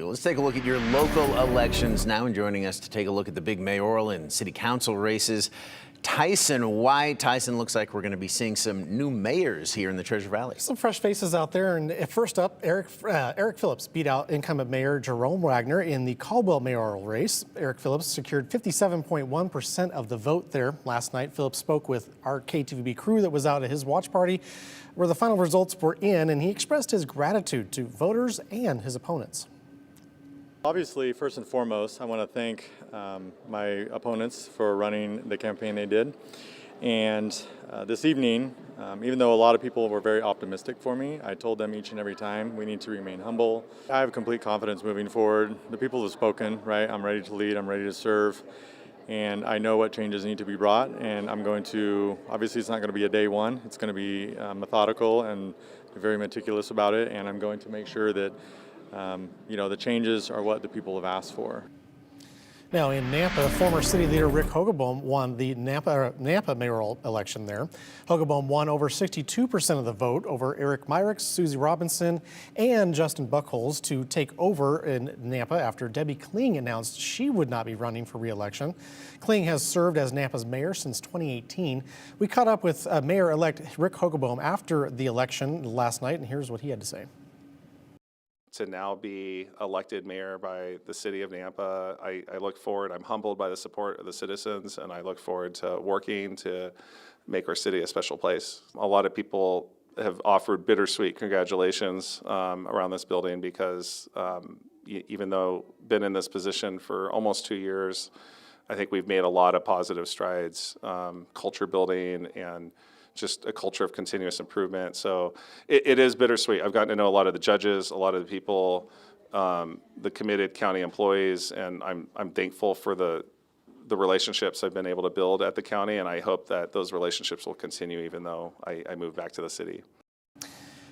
Let's take a look at your local elections now, and joining us to take a look at the big mayoral and city council races, Tyson White. Tyson, looks like we're going to be seeing some new mayors here in the Treasure Valley. Some fresh faces out there, and first up, Eric Phillips beat out incumbent Mayor Jerome Wagner in the Caldwell mayoral race. Eric Phillips secured 57.1% of the vote there last night. Phillips spoke with our KTVB crew that was out at his watch party, where the final results were in, and he expressed his gratitude to voters and his opponents. Obviously, first and foremost, I want to thank my opponents for running the campaign they did. And this evening, even though a lot of people were very optimistic for me, I told them each and every time we need to remain humble. I have complete confidence moving forward. The people have spoken, right? I'm ready to lead, I'm ready to serve. And I know what changes need to be brought, and I'm going to, obviously it's not going to be a day one, it's going to be methodical and very meticulous about it, and I'm going to make sure that the changes are what the people have asked for. Now in Nampa, former city leader Rick Hogeboom won the Nampa mayoral election there. Hogeboom won over 62% of the vote over Eric Myrick, Susie Robinson, and Justin Buckholz to take over in Nampa after Debbie Kling announced she would not be running for re-election. Kling has served as Nampa's mayor since 2018. We caught up with Mayor-elect Rick Hogeboom after the election last night, and here's what he had to say. To now be elected mayor by the city of Nampa, I look forward, I'm humbled by the support of the citizens, and I look forward to working to make our city a special place. A lot of people have offered bittersweet congratulations around this building because even though been in this position for almost 2 years, I think we've made a lot of positive strides, culture building and just a culture of continuous improvement. So it is bittersweet. I've gotten to know a lot of the judges, a lot of the people, the committed county employees, and I'm thankful for the relationships I've been able to build at the county, and I hope that those relationships will continue even though I move back to the city.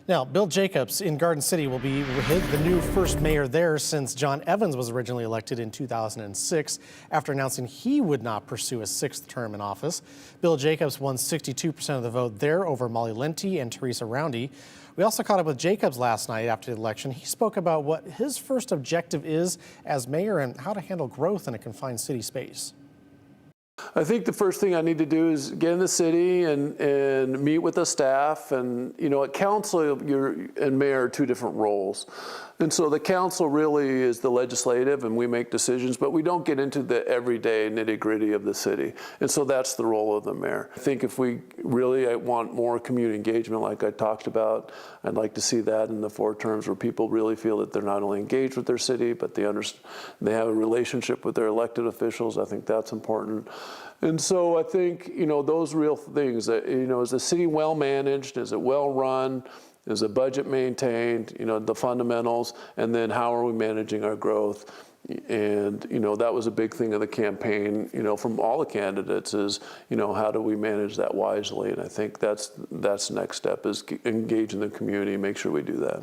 Now, Bill Jacobs in Garden City will be the new first mayor there since John Evans was originally elected in 2006 after announcing he would not pursue a sixth term in office. Bill Jacobs won 62% of the vote there over Molly Lenti and Teresa Roundy. We also caught up with Jacobs last night after the election. He spoke about what his first objective is as mayor and how to handle growth in a confined city space. I think the first thing I need to do is get in the city and meet with the staff. And, at council, and mayor are two different roles. And so the council really is the legislative, and we make decisions, but we don't get into the everyday nitty-gritty of the city. And so that's the role of the mayor. I think if we really want more community engagement like I talked about, I'd like to see that in the 4 terms where people really feel that they're not only engaged with their city, but they have a relationship with their elected officials. I think that's important. And so I think, those real things, that, is the city well managed? Is it well run? Is the budget maintained? The fundamentals, and then how are we managing our growth? And, that was a big thing of the campaign, from all the candidates is, how do we manage that wisely? And I think that's the next step is engage in the community, make sure we do that.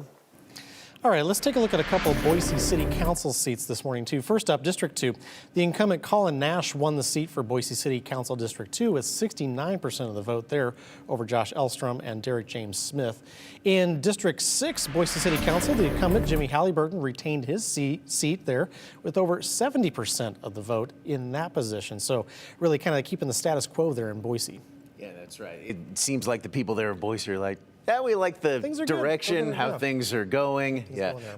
All right, let's take a look at a couple of Boise City Council seats this morning, too. First up, District 2. The incumbent Colin Nash won the seat for Boise City Council District 2 with 69% of the vote there over Josh Elstrom and Derek James Smith. In District 6, Boise City Council, the incumbent Jimmy Halliburton retained his seat there with over 70% of the vote in that position. So really kind of keeping the status quo there in Boise. Yeah, that's right. It seems like the people there in Boise are like, yeah, we like the direction, how things are going.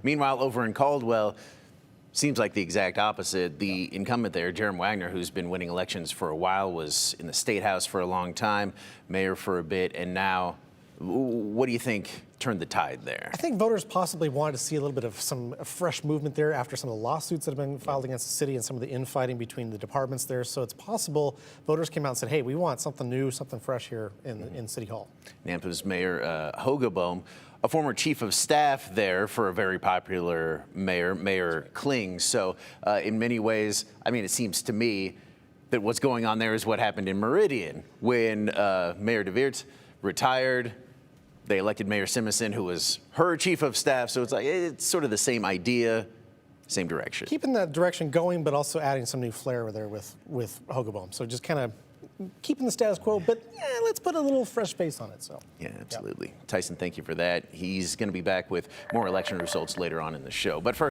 Meanwhile, over in Caldwell, seems like the exact opposite. The incumbent there, Jerome Wagner, who's been winning elections for a while, was in the State House for a long time, mayor for a bit, and now, what do you think turned the tide there? I think voters possibly wanted to see a little bit of some fresh movement there after some of the lawsuits that have been filed against the city and some of the infighting between the departments there. So it's possible voters came out and said, hey, we want something new, something fresh here in City Hall. Nampa's Mayor Hogeboom, a former chief of staff there for a very popular mayor, Mayor Kling. So in many ways, I mean, it seems to me that what's going on there is what happened in Meridian when Mayor DeVeert retired. They elected Mayor Simison, who was her chief of staff. So it's like, it's sort of the same idea, same direction. Keeping that direction going, but also adding some new flair there with Hogeboom. So just kind of keeping the status quo, but let's put a little fresh face on it. So yeah, absolutely. Tyson, thank you for that. He's going to be back with more election results later on in the show. But first,